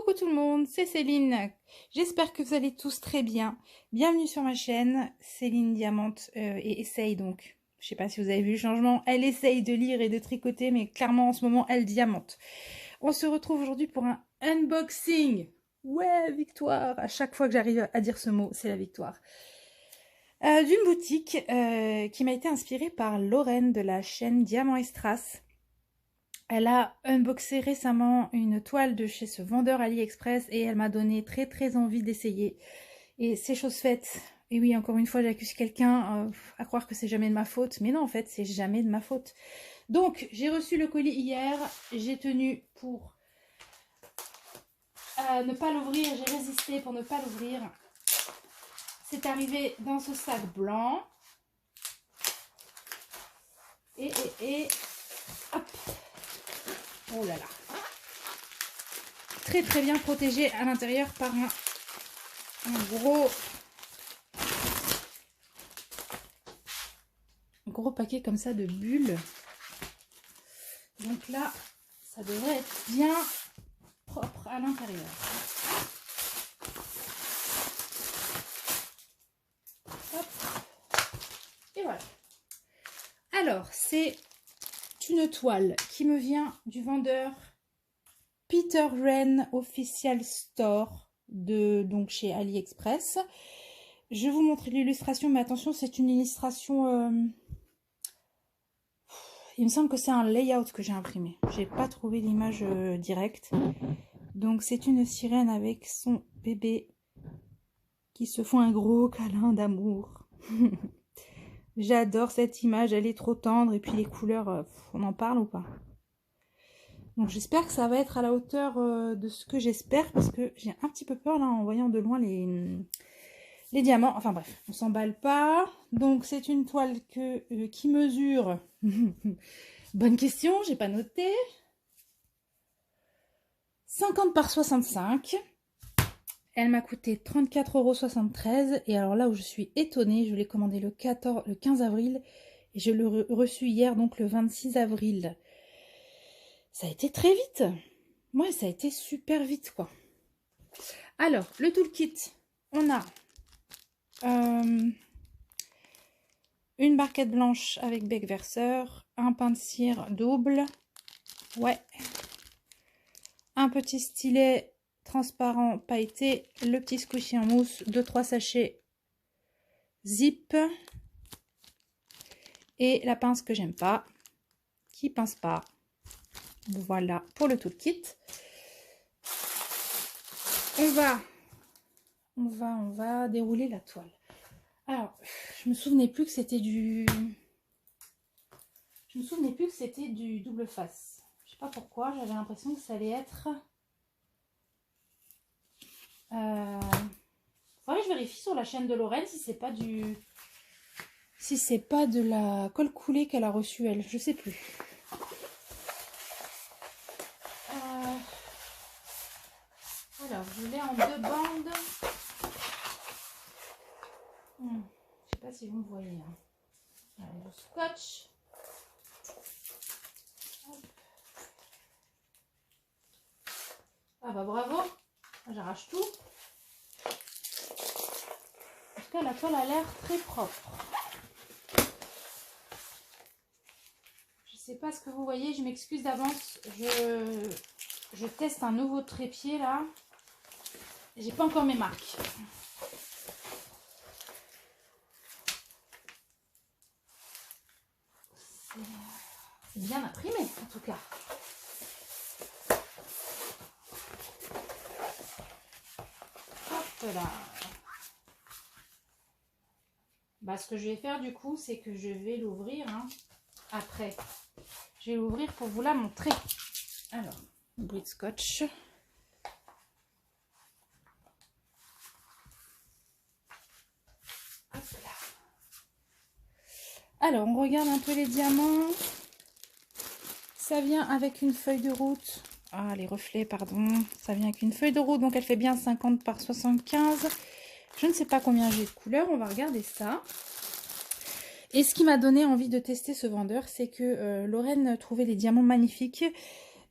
Coucou tout le monde, c'est Céline. J'espère que vous allez tous très bien. Bienvenue sur ma chaîne, Céline Diamante et essaye donc. Je sais pas si vous avez vu le changement. Elle essaye de lire et de tricoter, mais clairement en ce moment elle diamante. On se retrouve aujourd'hui pour un unboxing. Ouais, victoire. À chaque fois que j'arrive à dire ce mot, c'est la victoire. D'une boutique qui m'a été inspirée par Lorraine de la chaîne Diamant et Strass. Elle a unboxé récemment une toile de chez ce vendeur AliExpress et elle m'a donné très envie d'essayer. Et c'est chose faite. Et oui, encore une fois, j'accuse quelqu'un à croire que c'est jamais de ma faute. Mais non, en fait, c'est jamais de ma faute. Donc, j'ai reçu le colis hier. J'ai tenu pour ne pas l'ouvrir. J'ai résisté pour ne pas l'ouvrir. C'est arrivé dans ce sac blanc. Et hop. Oh là là. Très bien protégé à l'intérieur par un gros paquet comme ça de bulles. Donc là, ça devrait être bien propre à l'intérieur. Hop. Et voilà. Alors, c'est une toile qui me vient du vendeur Peter Wren Official Store donc chez AliExpress. Je vais vous montrer l'illustration, mais attention, c'est une illustration. Il me semble que c'est un layout que j'ai imprimé. J'ai pas trouvé l'image directe. Donc c'est une sirène avec son bébé qui se font un gros câlin d'amour. J'adore cette image, elle est trop tendre. Et puis les couleurs, on en parle ou pas? Donc j'espère que ça va être à la hauteur de ce que j'espère, parce que j'ai un petit peu peur là en voyant de loin les diamants. Enfin bref, on s'emballe pas. Donc c'est une toile qui mesure... Bonne question, j'ai pas noté. 50 par 65. Elle m'a coûté 34,73 €. Et alors là où je suis étonnée, je l'ai commandé le 15 avril et je l'ai reçu hier, donc le 26 avril. Ça a été très vite. Ouais, ça a été super vite, quoi. Alors, le toolkit, on a une barquette blanche avec bec verseur, un pain de cire double, ouais, un petit stylet transparent pailleté, le petit squishy en mousse, 2-3 sachets zip et la pince que j'aime pas, qui pince pas. Voilà pour le toolkit. On va dérouler la toile. Alors, je me souvenais plus que c'était du double face. Je sais pas pourquoi, j'avais l'impression que ça allait être... Faudrait que je vérifie sur la chaîne de Lorraine si c'est pas de la colle coulée qu'elle a reçue elle, je sais plus. Alors, je l'ai en 2 bandes. Je sais pas si vous me voyez. Hein. Alors, le scotch. Hop. Ah bah bravo, j'arrache tout. En tout cas, la toile a l'air très propre. Je sais pas ce que vous voyez, je m'excuse d'avance. Je teste un nouveau trépied là. J'ai pas encore mes marques. C'est bien imprimé en tout cas. Hop là. Bah, ce que je vais faire du coup, c'est que je vais l'ouvrir après. Je vais l'ouvrir pour vous la montrer. Alors, bris de scotch. Hop là. Alors, on regarde un peu les diamants. Ça vient avec une feuille de route. Ah, les reflets, pardon. Ça vient avec une feuille de route, donc elle fait bien 50 par 75. Je ne sais pas combien j'ai de couleurs, on va regarder ça. Et ce qui m'a donné envie de tester ce vendeur, c'est que Lorraine trouvait les diamants magnifiques.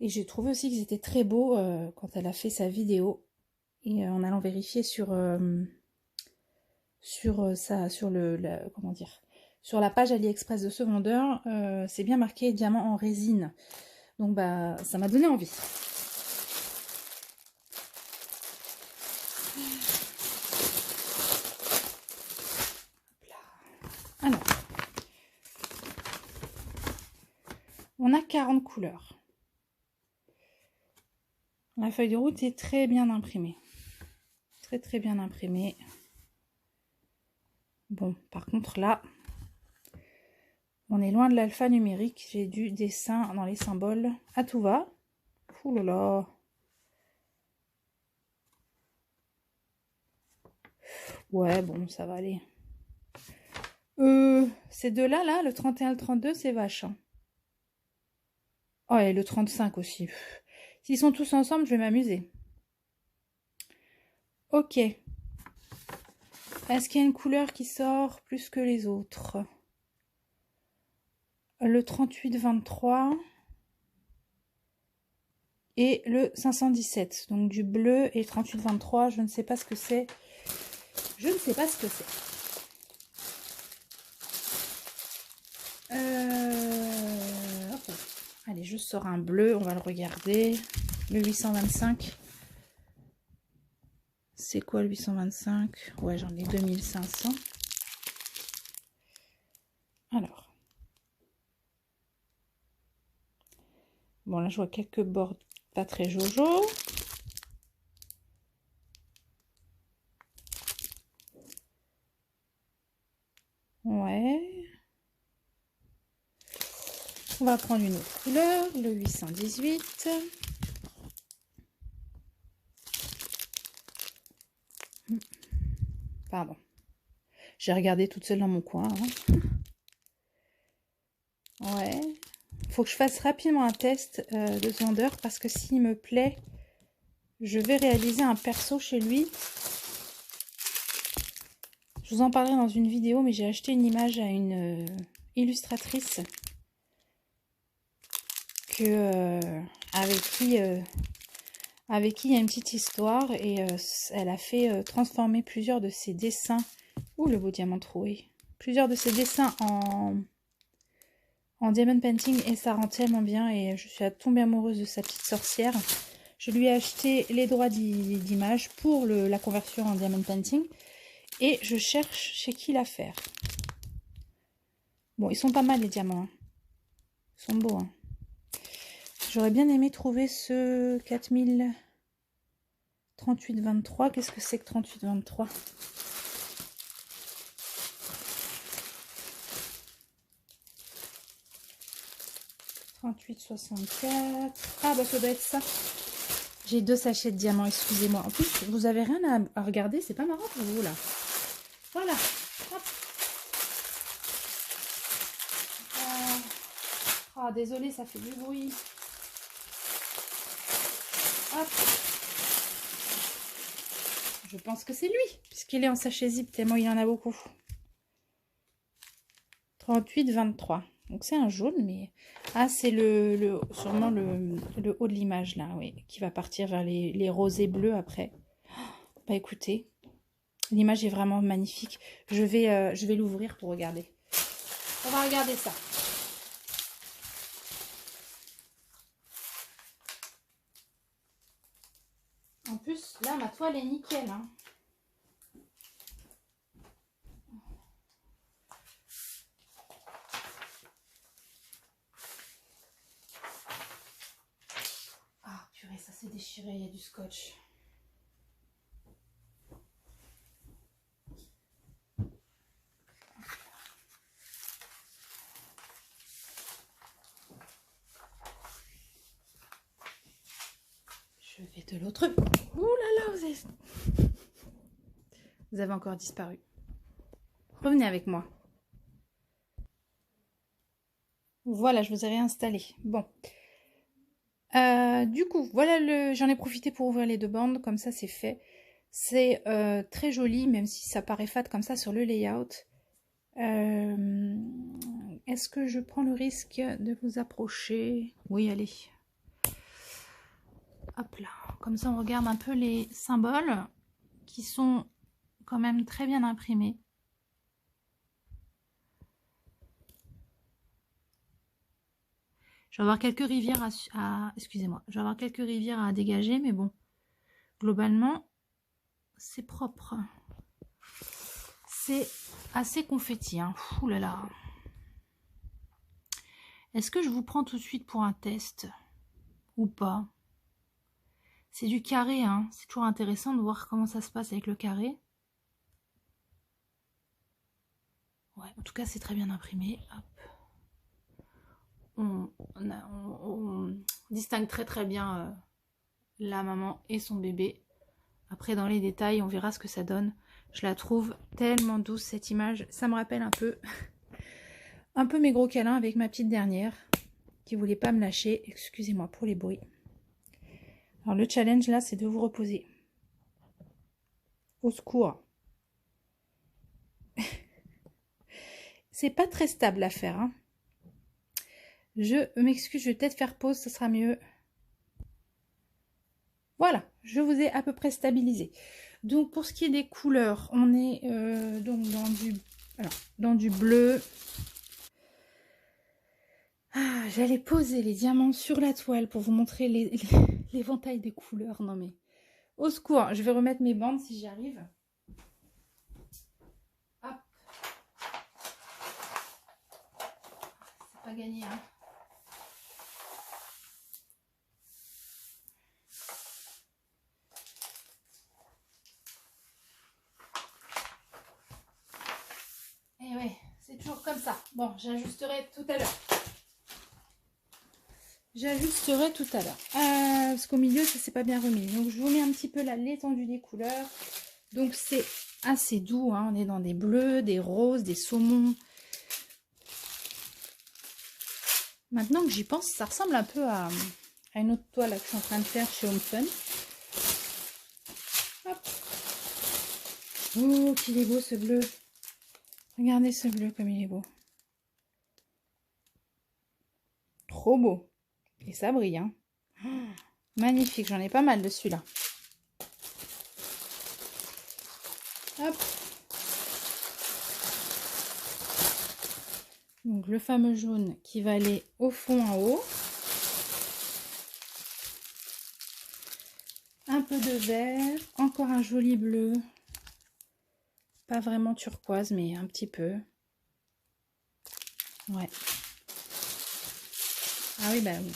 Et j'ai trouvé aussi qu'ils étaient très beaux quand elle a fait sa vidéo. Et en allant vérifier sur comment dire, sur la page AliExpress de ce vendeur, c'est bien marqué diamant en résine. Donc bah ça m'a donné envie. Alors, on a 40 couleurs. La feuille de route est très bien imprimée. Très bien imprimée. Bon, par contre là, on est loin de l'alphanumérique. J'ai du dessin dans les symboles. À tout va. Ouh là là. Ouais, bon, ça va aller. Ces deux-là, là, le 31 et le 32, c'est vache. Hein. Oh, et le 35 aussi. S'ils sont tous ensemble, je vais m'amuser. Ok. Est-ce qu'il y a une couleur qui sort plus que les autres? Le 38-23 et le 517. Donc du bleu et 38-23, je ne sais pas ce que c'est. Je ne sais pas ce que c'est. Allez, je sors un bleu, on va le regarder. Le 825. C'est quoi le 825? Ouais, j'en ai 2500. Alors. Bon, là, je vois quelques bords pas très jojo. Ouais. On va prendre une autre couleur, le 818. Pardon. J'ai regardé toute seule dans mon coin. Hein. Ouais. Faut que je fasse rapidement un test de ce vendeur parce que s'il me plaît, je vais réaliser un perso chez lui. Je vous en parlerai dans une vidéo, mais j'ai acheté une image à une illustratrice avec qui il y a une petite histoire et elle a fait transformer plusieurs de ses dessins. Ouh, le beau diamant troué. Plusieurs de ses dessins en diamond painting et ça rend tellement bien et je suis tombée amoureuse de sa petite sorcière. Je lui ai acheté les droits d'image pour la conversion en diamond painting et je cherche chez qui la faire. Bon, ils sont pas mal les diamants. Hein. Ils sont beaux. Hein. J'aurais bien aimé trouver ce 4000 38-23. Qu'est-ce que c'est que 38-23 ? « 38-64. Ah bah ça doit être ça. J'ai 2 sachets de diamants, excusez-moi. En plus, vous avez rien à regarder, c'est pas marrant pour vous là. Voilà. Hop. Ah, désolé, ça fait du bruit. Hop. Je pense que c'est lui, puisqu'il est en sachet zip, tellement il y en a beaucoup. 38-23. Donc c'est un jaune, mais... Ah, c'est sûrement le haut de l'image, là, oui, qui va partir vers les rosés bleus après. Bah écoutez, l'image est vraiment magnifique. Je vais l'ouvrir pour regarder. On va regarder ça. En plus, là, ma toile est nickel, hein. Ah, purée, ça s'est déchiré, il y a du scotch. Je vais de l'autre. Ouh là là, vous avez encore disparu. Revenez avec moi. Voilà, je vous ai réinstallé. Bon. Du coup, voilà, j'en ai profité pour ouvrir les 2 bandes, comme ça c'est fait. C'est très joli, même si ça paraît fade comme ça sur le layout. Est-ce que je prends le risque de vous approcher? Oui, allez. Hop là, comme ça on regarde un peu les symboles qui sont quand même très bien imprimés. Je vais avoir quelques rivières excusez-moi, je vais avoir quelques rivières à dégager, mais bon, globalement, c'est propre. C'est assez confetti, hein. Ouh là là. Est-ce que je vous prends tout de suite pour un test ou pas? C'est du carré, hein. C'est toujours intéressant de voir comment ça se passe avec le carré. Ouais, en tout cas, c'est très bien imprimé. Hop. On distingue très bien la maman et son bébé. Après, dans les détails, on verra ce que ça donne. Je la trouve tellement douce, cette image. Ça me rappelle un peu mes gros câlins avec ma petite dernière qui voulait pas me lâcher. Excusez-moi pour les bruits. Alors, le challenge, là, c'est de vous reposer. Au secours. C'est pas très stable à faire, hein. Je m'excuse, je vais peut-être faire pause, ça sera mieux. Voilà, je vous ai à peu près stabilisé. Donc pour ce qui est des couleurs, on est donc dans du bleu. Ah, j'allais poser les diamants sur la toile pour vous montrer l'éventail des couleurs. Non mais, au secours, je vais remettre mes bandes si j'y arrive. Hop. C'est pas gagné, hein. Et ouais, c'est toujours comme ça. Bon, j'ajusterai tout à l'heure. J'ajusterai tout à l'heure. Parce qu'au milieu, ça s'est pas bien remis. Donc, je vous mets un petit peu là l'étendue des couleurs. Donc, c'est assez doux, hein. On est dans des bleus, des roses, des saumons. Maintenant que j'y pense, ça ressemble un peu à une autre toile là, que je suis en train de faire chez Home Fun. Hop. Oh, qu'il est beau ce bleu. Regardez ce bleu comme il est beau. Trop beau. Et ça brille, hein. Oh, magnifique, j'en ai pas mal de celui-là. Hop. Donc le fameux jaune qui va aller au fond en haut. Un peu de vert, encore un joli bleu. Pas vraiment turquoise, mais un petit peu. Ouais. Ah oui, bah oui.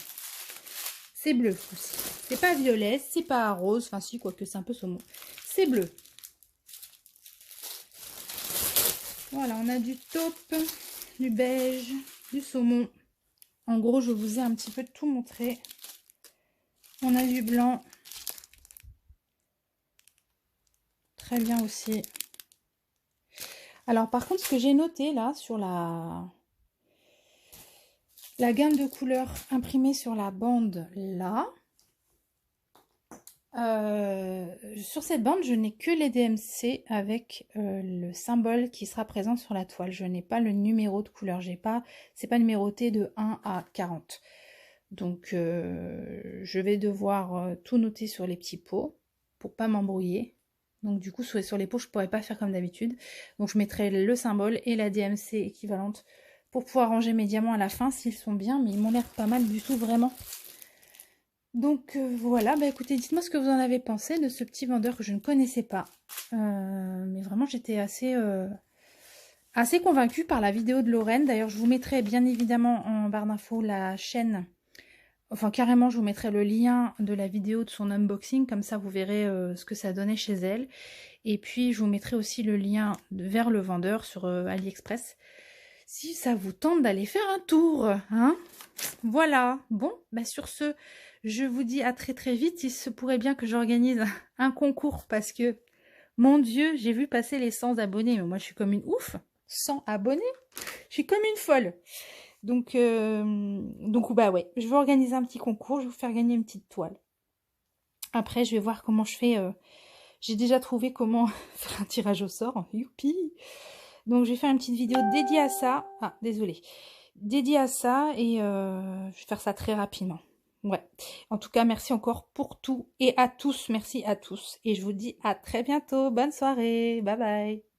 C'est bleu aussi. C'est pas violet, c'est pas rose. Enfin si, quoique c'est un peu saumon. C'est bleu. Voilà, on a du taupe, du beige, du saumon. En gros, je vous ai un petit peu tout montré. On a du blanc. Très bien aussi. Alors par contre, ce que j'ai noté là sur la gamme de couleurs imprimée sur la bande là, sur cette bande, je n'ai que les DMC avec le symbole qui sera présent sur la toile. Je n'ai pas le numéro de couleur. C'est pas numéroté de 1 à 40. Donc je vais devoir tout noter sur les petits pots pour pas m'embrouiller. Donc du coup sur les pots je pourrais pas faire comme d'habitude. Donc je mettrai le symbole et la DMC équivalente pour pouvoir ranger mes diamants à la fin s'ils sont bien. Mais ils m'ont l'air pas mal du tout vraiment. Donc voilà, bah écoutez, dites-moi ce que vous en avez pensé de ce petit vendeur que je ne connaissais pas. Mais vraiment j'étais assez convaincue par la vidéo de Lorraine. D'ailleurs je vous mettrai bien évidemment en barre d'infos la chaîne. Enfin, carrément, je vous mettrai le lien de la vidéo de son unboxing, comme ça vous verrez ce que ça donnait chez elle. Et puis, je vous mettrai aussi le lien vers le vendeur sur AliExpress, si ça vous tente d'aller faire un tour, hein. Voilà, bon, bah sur ce, je vous dis à très vite. Il se pourrait bien que j'organise un concours, parce que, mon Dieu, j'ai vu passer les 100 abonnés, mais moi je suis comme une ouf. 100 abonnés, je suis comme une folle. Donc bah ouais, je vais organiser un petit concours, je vais vous faire gagner une petite toile. Après, je vais voir comment je fais. J'ai déjà trouvé comment faire un tirage au sort. Youpi! Donc, je vais faire une petite vidéo dédiée à ça. Ah, désolée. Dédiée à ça et je vais faire ça très rapidement. Ouais. En tout cas, merci encore pour tout et à tous. Merci à tous. Et je vous dis à très bientôt. Bonne soirée. Bye bye.